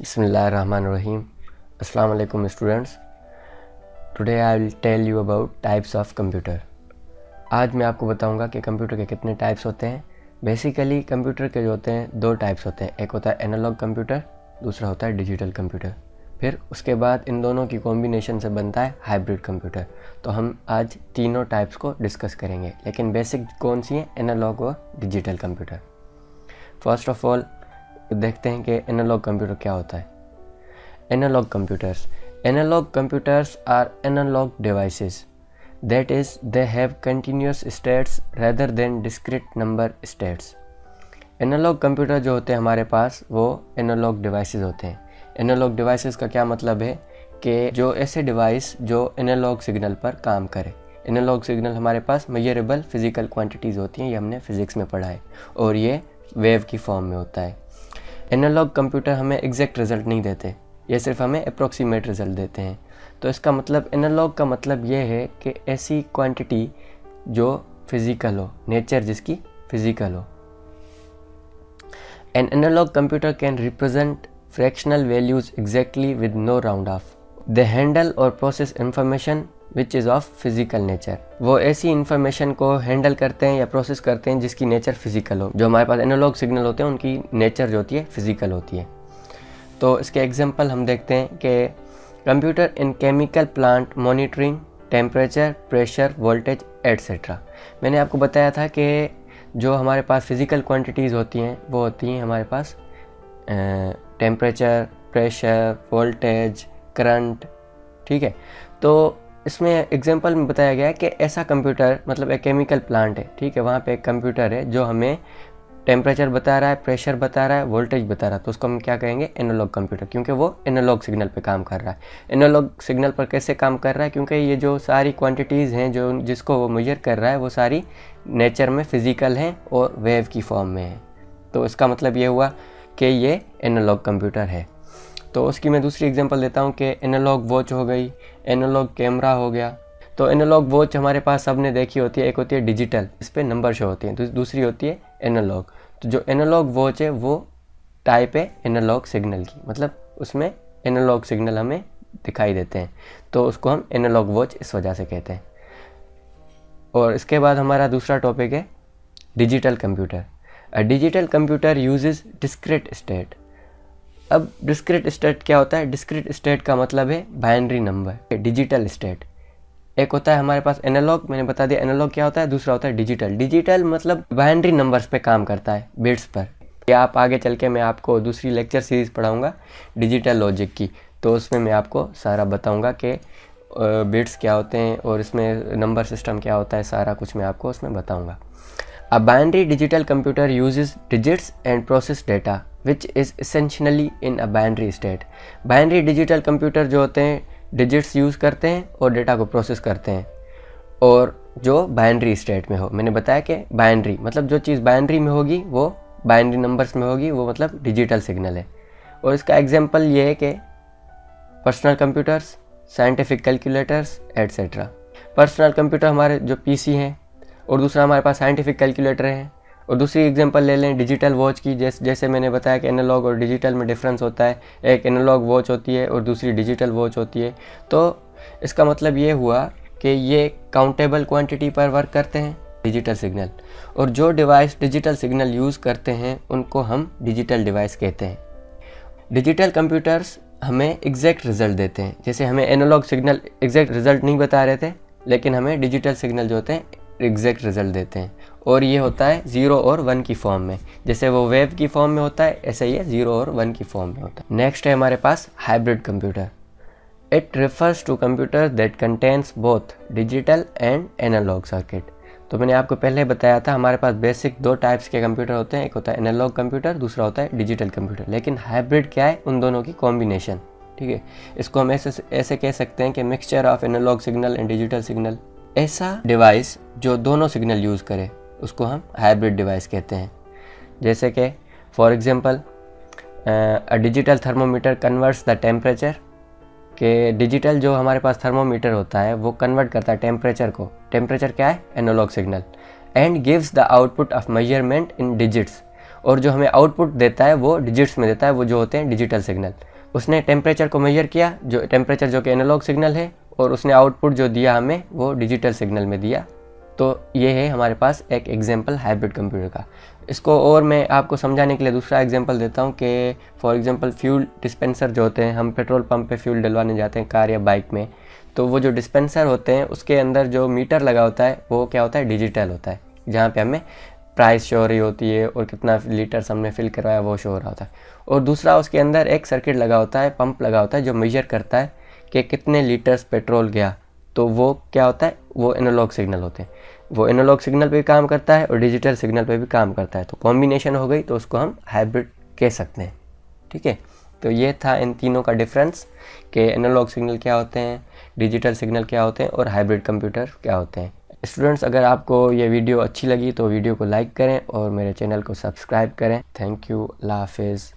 Bismillahirrahmanirrahim. Assalamu alaikum students. Today I will tell you about types of computer. आज मैं आपको बताऊंगा कि कंप्यूटर के कितने टाइप्स होते हैं। बेसिकली कंप्यूटर के जो होते हैं दो टाइप्स होते हैं, एक होता है एनालॉग कंप्यूटर, दूसरा होता है डिजिटल कंप्यूटर। फिर उसके बाद इन दोनों की कॉम्बिनेशन से बनता है हाइब्रिड कंप्यूटर। तो हम आज तीनों टाइप्स को डिस्कस करेंगे, लेकिन बेसिक कौन सी हैं, एनालॉग और digital computer. First of all देखते हैं कि एनालॉग कंप्यूटर क्या होता है। Analog computers are analog devices, that is they have continuous states rather than discrete number states. Analog computer जो होते हैं हमारे पास वो एनालॉग डिवाइसेस होते हैं। एनालॉग डिवाइसेस का क्या मतलब है कि जो ऐसे डिवाइस जो एनालॉग सिग्नल पर काम करे। एनालॉग सिग्नल हमारे पास मेजरेबल फिजिकल क्वांटिटीज़ होती हैं, ये हमने फिज़िक्स में पढ़ा है, और ये वेव की फॉर्म में होता है। एनालॉग कंप्यूटर हमें एग्जैक्ट रिज़ल्ट नहीं देते, ये सिर्फ हमें अप्रॉक्सीमेट रिज़ल्ट देते हैं। तो इसका मतलब एनालॉग का मतलब ये है कि ऐसी क्वांटिटी जो फिज़िकल हो, नेचर जिसकी फिज़िकल हो। An analog computer can represent fractional values exactly with no round off. They handle और process information which is of physical nature. वो ऐसी इन्फॉर्मेशन को हैंडल करते हैं या प्रोसेस करते हैं जिसकी नेचर फिज़िकल हो। जो हमारे पास एनालॉग सिग्नल होते हैं उनकी नेचर जो होती है फिज़िकल होती है। तो इसके एग्जांपल हम देखते हैं कि कंप्यूटर इन chemical plant monitoring temperature, pressure, voltage etcetera. मैंने आपको बताया था कि जो हमारे पास फिज़िकल क्वांटिटीज़ होती हैं वो होती हैं हमारे पास टेम्परेचर, प्रेशर, वोल्टेज, करंट, ठीक है। तो इसमें एग्जांपल में बताया गया है कि ऐसा कंप्यूटर मतलब एक केमिकल प्लांट है, ठीक है, वहाँ पे एक कंप्यूटर है जो हमें टेम्परेचर बता रहा है, प्रेशर बता रहा है, वोल्टेज बता रहा है। तो उसको हम क्या कहेंगे, एनालॉग कंप्यूटर, क्योंकि वो एनालॉग सिग्नल पे काम कर रहा है। एनालॉग सिग्नल पर कैसे काम कर रहा है, क्योंकि ये जो सारी क्वांटिटीज़ हैं जो जिसको वो मेजर कर रहा है वो सारी नेचर में फ़िज़िकल हैं और वेव की फॉर्म में है। तो इसका मतलब ये हुआ कि ये एनालॉग कंप्यूटर है। तो उसकी मैं दूसरी एग्जांपल देता हूँ कि एनालॉग वॉच हो गई, एनालॉग कैमरा हो गया। तो एनालॉग वॉच हमारे पास सबने देखी होती है, एक होती है डिजिटल, इस पर नंबर शो होती हैं, दूसरी होती है एनालॉग। तो जो एनालॉग वॉच है वो टाइप है एनालॉग सिग्नल की, मतलब उसमें एनालॉग सिग्नल हमें दिखाई देते हैं, तो उसको हम एनालॉग वॉच इस वजह से कहते हैं। और इसके बाद हमारा दूसरा टॉपिक है digital computer. A digital computer uses discrete state. अब डिस्क्रीट स्टेट क्या होता है? डिस्क्रीट स्टेट का मतलब है बाइनरी नंबर। डिजिटल स्टेट एक होता है हमारे पास एनालॉग, मैंने बता दिया एनालॉग क्या होता है, दूसरा होता है डिजिटल। डिजिटल मतलब बाइनरी नंबर्स पे काम करता है, बिट्स पर। या आप आगे चल के मैं आपको दूसरी लेक्चर सीरीज़ पढ़ाऊंगा डिजिटल लॉजिक की, तो उसमें मैं आपको सारा बताऊंगा कि बिट्स क्या होते हैं और इसमें नंबर सिस्टम क्या होता है, सारा कुछ मैं आपको उसमें बताऊँगा। A binary digital computer uses digits and process data which is essentially in a binary state. Binary digital computer जो होते हैं digits यूज़ करते हैं और डेटा को प्रोसेस करते हैं, और जो बाइनरी स्टेट में हो। मैंने बताया कि बाइनरी मतलब जो चीज़ बाइनरी में होगी वो बाइनरी नंबर्स में होगी, वो मतलब डिजिटल सिग्नल है। और इसका एग्जांपल ये है कि personal computers, scientific calculators etcetera. Personal computer हमारे जो पीसी हैं, और दूसरा हमारे पास साइंटिफिक कैलकुलेटर है। और दूसरी एग्जांपल ले लें डिजिटल वॉच की, जैसे मैंने बताया कि एनालॉग और डिजिटल में डिफरेंस होता है, एक एनालॉग वॉच होती है और दूसरी डिजिटल वॉच होती है। तो इसका मतलब ये हुआ कि ये काउंटेबल क्वांटिटी पर वर्क करते हैं, डिजिटल सिग्नल, और जो डिवाइस डिजिटल सिग्नल यूज़ करते हैं उनको हम डिजिटल डिवाइस कहते हैं। डिजिटल कंप्यूटर्स हमें एग्जैक्ट रिजल्ट देते हैं। जैसे हमें एनालॉग सिग्नल एग्जैक्ट रिजल्ट नहीं बता रहे थे, लेकिन हमें डिजिटल सिग्नल जो होते हैं एग्जैक्ट रिजल्ट देते हैं, और ये होता है 0 और 1 की फॉर्म में। जैसे वो वेव की फॉर्म में होता है, ऐसे ही 0 और 1 की फॉर्म में होता है। नेक्स्ट है हमारे पास hybrid computer. It refers to computer that contains both digital and analog circuit. तो मैंने आपको पहले बताया था हमारे पास बेसिक दो टाइप्स के कंप्यूटर होते हैं, एक होता है एनालॉग कंप्यूटर, दूसरा होता है डिजिटल कंप्यूटर। लेकिन हाइब्रिड क्या है? उन दोनों की कॉम्बिनेशन, ठीक है। इसको हम ऐसे कह सकते हैं कि mixture of analog signal and digital signal. ऐसा डिवाइस जो दोनों सिग्नल यूज़ करे उसको हम हाइब्रिड डिवाइस कहते हैं। जैसे कि for example a digital thermometer converts the temperature, कि डिजिटल जो हमारे पास थर्मोमीटर होता है वो कन्वर्ट करता है टेम्परेचर को। टेम्परेचर क्या है? Analog signal. And gives the output of measurement in digits, और जो हमें आउटपुट देता है वो डिजिट्स में देता है, वो जो होते हैं डिजिटल सिग्नल। उसने टेम्परेचर को मेजर किया, जो टेम्परेचर जो कि एनालॉग सिग्नल है, और उसने आउटपुट जो दिया हमें वो डिजिटल सिग्नल में दिया। तो ये है हमारे पास एक एग्जांपल हाइब्रिड कंप्यूटर का। इसको और मैं आपको समझाने के लिए दूसरा एग्जांपल देता हूँ कि फॉर एग्जांपल फ्यूल डिस्पेंसर जो होते हैं, हम पेट्रोल पंप पे फ्यूल डलवाने जाते हैं कार या बाइक में, तो वो जो डिस्पेंसर होते हैं उसके अंदर जो मीटर लगा होता है वो क्या होता है, डिजिटल होता है, जहाँ पे हमें प्राइस शो हो रही होती है और कितना लीटर्स हमने फिल करवाया वो शो हो रहा होता है। और दूसरा उसके अंदर एक सर्किट लगा होता है, पंप लगा होता है, जो मेजर करता है कि कितने लीटर्स पेट्रोल गया। तो वो क्या होता है, वो एनालॉग सिग्नल होते हैं। वो एनालॉग सिग्नल पे भी काम करता है और डिजिटल सिग्नल पे भी काम करता है, तो कॉम्बिनेशन हो गई, तो उसको हम हाइब्रिड कह सकते हैं। ठीक है, तो ये था इन तीनों का डिफरेंस कि एनालॉग सिग्नल क्या होते हैं, डिजिटल सिग्नल क्या होते हैं और हाइब्रिड कंप्यूटर क्या होते हैं। स्टूडेंट्स, अगर आपको ये वीडियो अच्छी लगी तो वीडियो को लाइक करें और मेरे चैनल को सब्सक्राइब करें। थैंक यू, अल्लाह हाफिज़।